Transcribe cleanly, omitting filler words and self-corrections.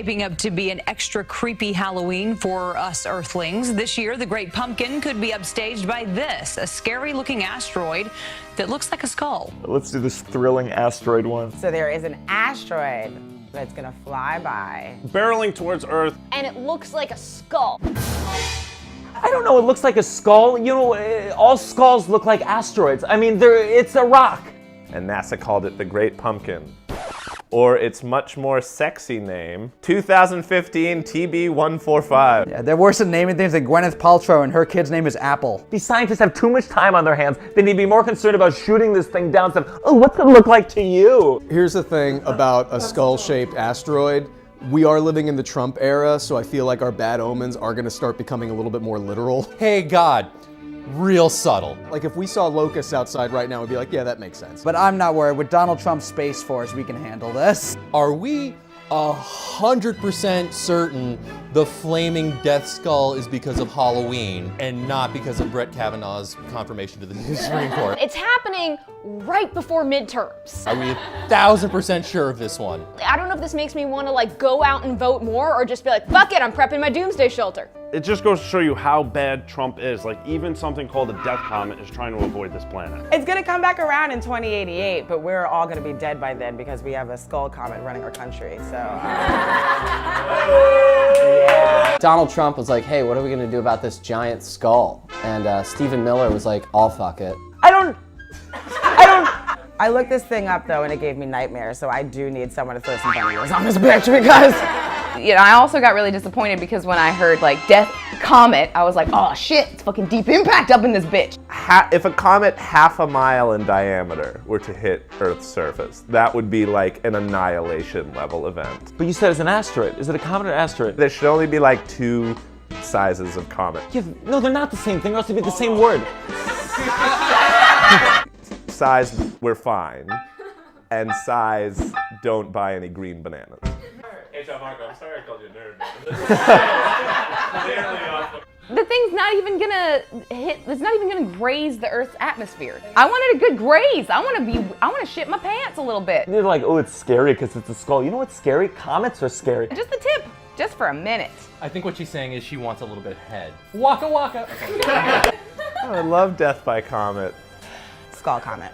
shaping up to be an extra creepy Halloween for us Earthlings. This year, the Great Pumpkin could be upstaged by this, a scary-looking asteroid that looks like a skull. Let's do this thrilling asteroid one. So there is an asteroid that's gonna fly by. Barreling towards Earth. And it looks like a skull. I don't know, it looks like a skull. You know, all skulls look like asteroids. I mean, it's a rock. And NASA called it the Great Pumpkin. Or its much more sexy name, 2015 TB145. Yeah, they're worse at naming things than Gwyneth Paltrow and her kid's name is Apple. These scientists have too much time on their hands. They need to be more concerned about shooting this thing down. Oh, what's it look like to you? Here's the thing about a skull-shaped asteroid. We are living in the Trump era, so I feel like our bad omens are gonna start becoming a little bit more literal. Hey God, real subtle. Like if we saw locusts outside right now, we'd be like, yeah, that makes sense. But I'm not worried. With Donald Trump's Space Force, we can handle this. Are we 100% certain the flaming death skull is because of Halloween and not because of Brett Kavanaugh's confirmation to the new Supreme Court? It's happening right before midterms. Are we 1000% sure of this one? I don't know if this makes me want to like go out and vote more or just be like, fuck it, I'm prepping my doomsday shelter. It just goes to show you how bad Trump is. Like even something called a death comet is trying to avoid this planet. It's gonna come back around in 2088, but we're all gonna be dead by then because we have a skull comet running our country, so. Yeah. Donald Trump was like, hey, what are we gonna do about this giant skull? And Stephen Miller was like, I'll fuck it. I looked this thing up though and it gave me nightmares, so I do need someone to throw some bunny ears on this bitch because. You know, I also got really disappointed because when I heard like Death Comet, I was like, oh shit, it's fucking Deep Impact up in this bitch. If a comet half a mile in diameter were to hit Earth's surface, that would be like an annihilation level event. But you said it's an asteroid. Is it a comet or asteroid? There should only be like two sizes of comet. Yeah, no, they're not the same thing, or else it'd be the same word. Size, we're fine. And size, don't buy any green bananas. Hey, Gianmarco, I'm sorry I called you a nerd. The thing's not even gonna hit, it's not even gonna graze the Earth's atmosphere. I wanted a good graze. I wanna shit my pants a little bit. They're like, oh, it's scary because it's a skull. You know what's scary? Comets are scary. Just the tip, just for a minute. I think what she's saying is she wants a little bit of head. Waka waka. I love Death by Comet. Skull comet.